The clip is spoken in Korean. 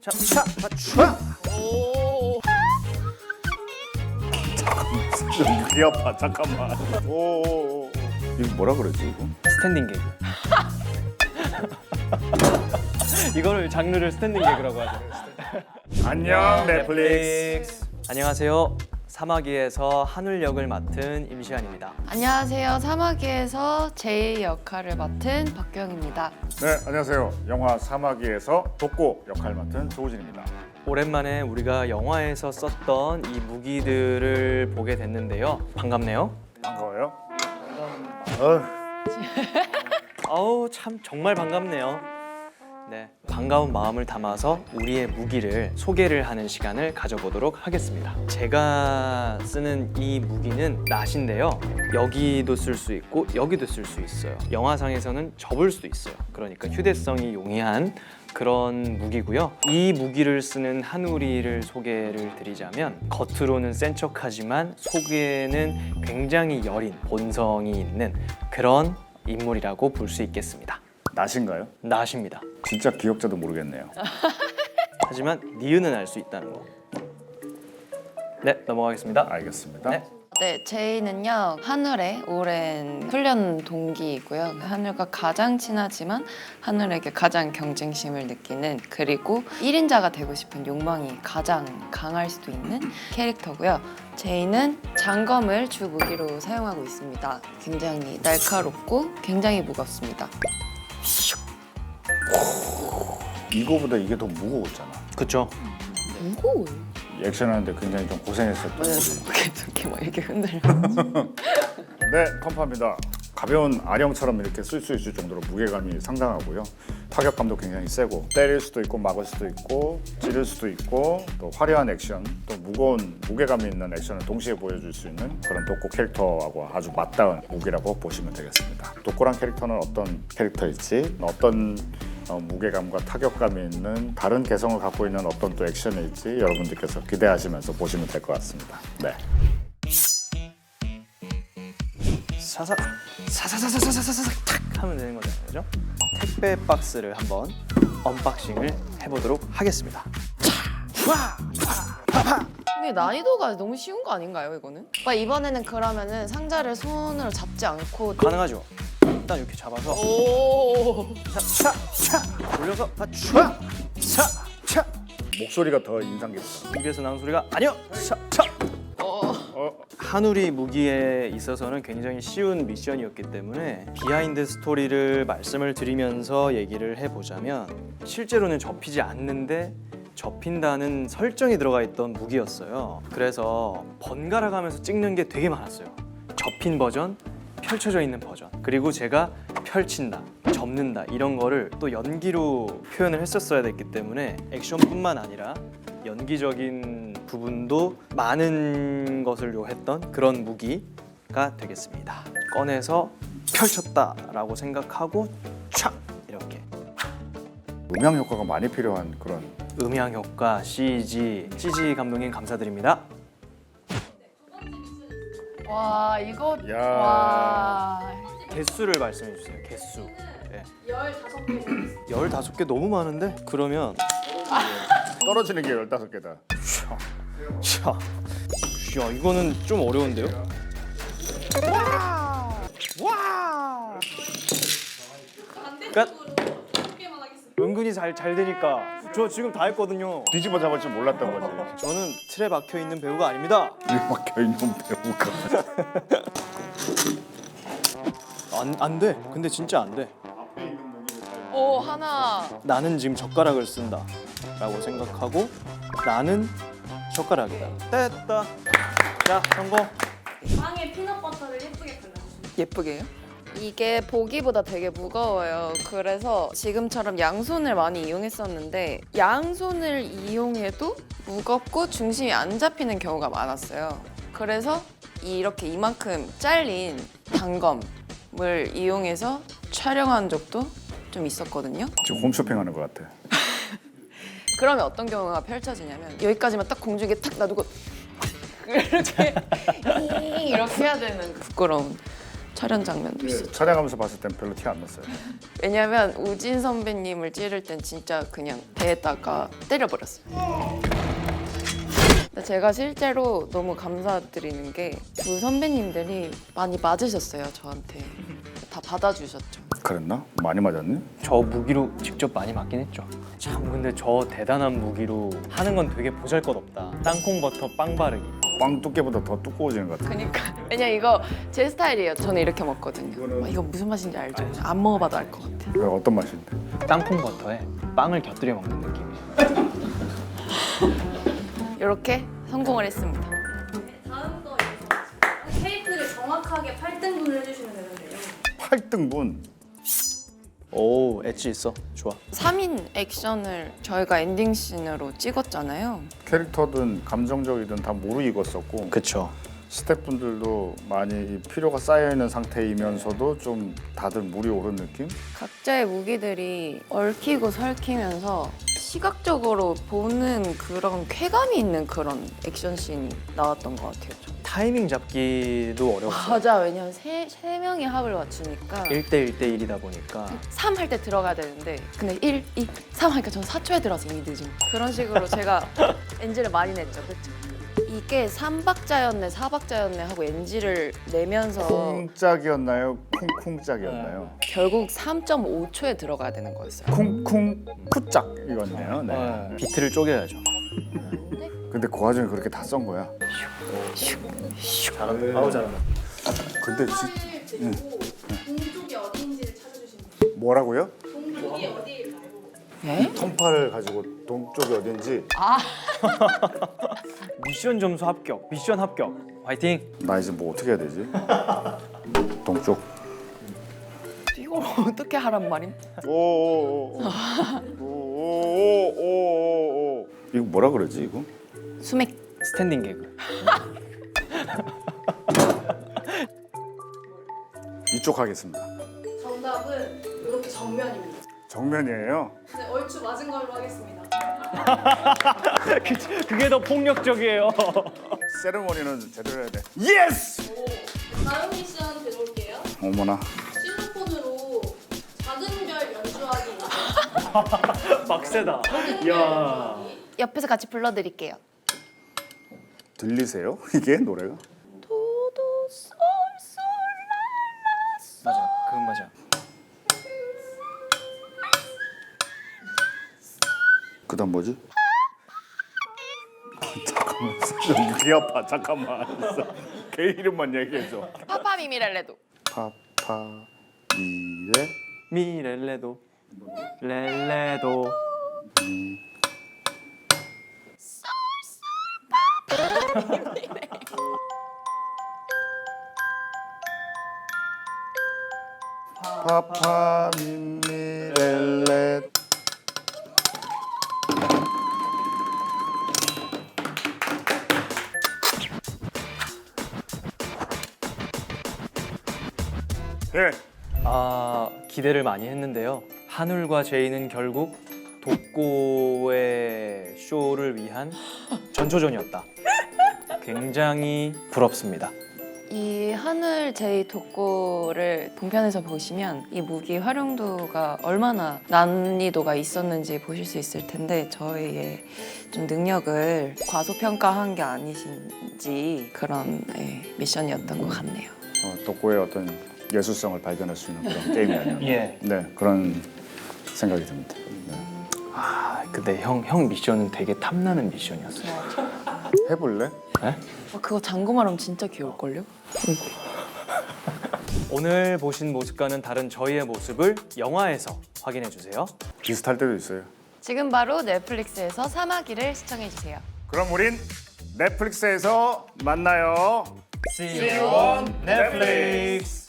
차, 차. 오. 잠깐만, 귀 아파. 잠깐만. 오. 이거 뭐라 그러지 이거? 스탠딩 개그. 이거를 장르를 스탠딩 개그라고 하죠. 안녕 넷플릭스. 안녕하세요. 사마귀에서 한울 역을 맡은 임시완입니다. 안녕하세요. 사마귀에서 제이 역할을 맡은 박경입니다. 네, 안녕하세요. 영화 사마귀에서 독고 역할 맡은 조우진입니다. 오랜만에 우리가 영화에서 썼던 이 무기들을 보게 됐는데요. 반갑네요. 반가워요. 아우 참 정말 반갑네요. 네, 반가운 마음을 담아서 우리의 무기를 소개를 하는 시간을 가져보도록 하겠습니다. 제가 쓰는 이 무기는 낫인데요. 여기도 쓸 수 있고 여기도 쓸 수 있어요. 영화상에서는 접을 수도 있어요. 그러니까 휴대성이 용이한 그런 무기고요. 이 무기를 쓰는 한우리를 소개를 드리자면 겉으로는 센 척하지만 속에는 굉장히 여린 본성이 있는 그런 인물이라고 볼 수 있겠습니다. 낫인가요? 낫입니다. 진짜 기억자도 모르겠네요. 하지만 니은은 알 수 있다는 거. 네, 넘어가겠습니다. 알겠습니다. 네. 네, 제이는요 하늘의 오랜 훈련 동기이고요. 하늘과 가장 친하지만 하늘에게 가장 경쟁심을 느끼는, 그리고 1인자가 되고 싶은 욕망이 가장 강할 수도 있는 캐릭터고요. 제이는 장검을 주 무기로 사용하고 있습니다. 굉장히 날카롭고 굉장히 무겁습니다. 이거보다 이게 더 무거웠잖아. 그쵸? 무거워요. 액션하는데 굉장히 좀 고생했었던 우리. 이렇게 막 이렇게 흔들려. 네, 컴파입니다. 가벼운 아령처럼 이렇게 쓸 수 있을 정도로 무게감이 상당하고요. 타격감도 굉장히 세고 때릴 수도 있고 막을 수도 있고 찌를 수도 있고 또 화려한 액션, 또 무거운 무게감이 있는 액션을 동시에 보여줄 수 있는 그런 독고 캐릭터하고 아주 맞닿은 무기라고 보시면 되겠습니다. 독고란 캐릭터는 어떤 캐릭터일지, 어떤 무게감과 타격감이 있는 다른 개성을 갖고 있는 어떤 또 액션일지 여러분들께서 기대하시면서 보시면 될 것 같습니다. 네. 사사사사사사사삭 탁 하면 되는 거잖아요, 그죠? 택배 박스를 한번 언박싱을 해보도록 하겠습니다. 근데 난이도가 너무 쉬운 거 아닌가요, 이거는? 오빠 이번에는 그러면은 상자를 손으로 잡지 않고 가능하죠? 일단 이렇게 잡아서 오. 돌려서 차! 목소리가 더 인상 깊다. 입에서 나온 소리가 아니요. 한우리 무기에 있어서는 굉장히 쉬운 미션이었기 때문에 비하인드 스토리를 말씀을 드리면서 얘기를 해보자면 실제로는 접히지 않는데 접힌다는 설정이 들어가 있던 무기였어요. 그래서 번갈아 가면서 찍는 게 되게 많았어요. 접힌 버전, 펼쳐져 있는 버전, 그리고 제가 펼친다, 접는다 이런 거를 또 연기로 표현을 했었어야 됐기 때문에 액션뿐만 아니라 연기적인 부분도 많은 것을 요했던 그런 무기가 되겠습니다. 꺼내서 펼쳤다라고 생각하고 촥 이렇게 음향 효과가 많이 필요한 그런. 음향 효과, CG 감독님 감사드립니다. 와 이거 야. 와 개수를 말씀해 주세요. 개수. 네. 15개. 15개 너무 많은데? 그러면 떨어지는 게 15개다. 자, 야 이거는 좀 어려운데요? 와! 끝. 은근히 잘 되니까 저 지금 다 했거든요. 뒤집어 잡을 줄 몰랐던 거지. 저는 틀에 박혀 있는 배우가 아닙니다. 이 막혀있는 배우가. 안 돼. 근데 진짜 안 돼. 오 하나. 나는 지금 젓가락을 쓴다 라고 생각하고 나는 젓가락이다. 됐다. 자, 성공. 빵에 피넛버터를 예쁘게 발라주세요. 예쁘게요? 이게 보기보다 되게 무거워요. 그래서 지금처럼 양손을 많이 이용했었는데 양손을 이용해도 무겁고 중심이 안 잡히는 경우가 많았어요. 그래서 이렇게 이만큼 잘린 단검을 이용해서 촬영한 적도 좀 있었거든요. 지금 홈쇼핑하는 것 같아. 그러면 어떤 경우가 펼쳐지냐면 여기까지만 딱 공중에 탁 놔두고 이렇게 해야 되는 부끄러운 촬영 장면도 있었죠. 촬영하면서 봤을 땐 별로 티 안 났어요. 왜냐면 우진 선배님을 찌를 땐 진짜 그냥 배에다가 때려버렸어요. 근데 제가 실제로 너무 감사드리는 게 두 선배님들이 많이 맞으셨어요, 저한테. 다 받아주셨죠. 그랬나? 많이 맞았니? 저 무기로 직접 많이 맞긴 했죠. 참 근데 저 대단한 무기로 하는 건 되게 보잘것없다. 땅콩 버터 빵 바르기. 빵 두께보다 더 두꺼워지는 것 같아. 그러니까 왜냐 이거 제 스타일이에요. 저는 이렇게 먹거든요. 이거 무슨 맛인지 알죠? 안 먹어봐도 알 것 같아. 이거 어떤 맛인데? 땅콩 버터에 빵을 곁들여 먹는 느낌이에요. 이렇게 성공을 했습니다. 네, 다음 거 이어서 케이크를 정확하게 8등분을 해주시면 되는데요. 8등분. 오 엣지 있어. 좋아. 3인 액션을 저희가 엔딩 씬으로 찍었잖아요. 캐릭터든 감정적이든 다 무르익었었고 그쵸. 스태프분들도 많이 필요가 쌓여있는 상태이면서도 좀 다들 물이 오른 느낌? 각자의 무기들이 얽히고 설키면서 시각적으로 보는 그런 쾌감이 있는 그런 액션 씬이 나왔던 것 같아요. 저. 타이밍 잡기도 어려웠어요. 맞아, 왜냐면 세 명이 합을 맞추니까 1대 1대 1이다 보니까 3 할 때 들어가야 되는데 근데 1, 2, 3 하니까 저는 4초에 들어서 이미 늦은 그런 식으로 제가 NG를 많이 냈죠. 그쵸? 이게 3박자였네 4박자였네 하고 NG를 내면서 쿵짝이었나요? 쿵쿵짝이었나요? 결국 3.5초에 들어가야 되는 거였어요. 쿵쿵 푸짝이었네요. 네. 비트를 쪼개야죠. 근데 그 와중에 그렇게 다 썬 거야. 잘한다. 아우 잘한다. 근데 판을 들고 동쪽이 어디인지를 찾아주시면 돼요. 뭐라고요? 동쪽이 어디일까요? 네? 턴파를 가지고 동쪽이 어딘지 미션 점수 합격. 미션 합격. 화이팅. 나 이제 뭐 어떻게 해야 되지? 동쪽. 이걸 어떻게 하란 말임? 오오오오 이거 뭐라 그러지 이거? 수맥. 스탠딩 개그. 이쪽 하겠습니다. 정답은 이렇게 정면입니다. 정면이에요. 네, 얼추 맞은 걸로 하겠습니다. 그게 더 폭력적이에요. 세레머니는 제대로 해야 돼. 예스! 다음 미션 들어올게요. 어머나. 실로폰으로 작은 별 연주하기. 빡세다. 작은 별 이야. 연주하기. 옆에서 같이 불러드릴게요. 들리세요? 이게 노래가? 도도 솔솔라라솔. 맞아. 그건 맞아. 그다음 뭐지? 잠깐만. 귀 아파. 잠깐만. 걔 이름만 얘기해줘. 파파 미미렐레도. 파파 이레 미렐레도. 렐레도. 파파 미미렐레. 예. 아 기대를 많이 했는데요. 한울과 제이는 결국 독고의 쇼를 위한 전초전이었다. 굉장히 부럽습니다. 이 하늘 제이 독고를 본편에서 보시면 이 무기 활용도가 얼마나 난이도가 있었는지 보실 수 있을 텐데 저희의 좀 능력을 과소평가한 게 아니신지 그런 미션이었던 것 같네요. 독고의 어떤 예술성을 발견할 수 있는 그런 게임이 아니었나. 예. 네, 그런 생각이 듭니다. 네. 아 근데 형 미션은 되게 탐나는 미션이었어요. 해볼래? 네? 그거 잠금하면 진짜 귀여울걸요? 오늘 보신 모습과는 다른 저희의 모습을 영화에서 확인해 주세요. 비슷할 때도 있어요. 지금 바로 넷플릭스에서 사마귀를 시청해주세요. 그럼 우린 넷플릭스에서 만나요. See you on Netflix.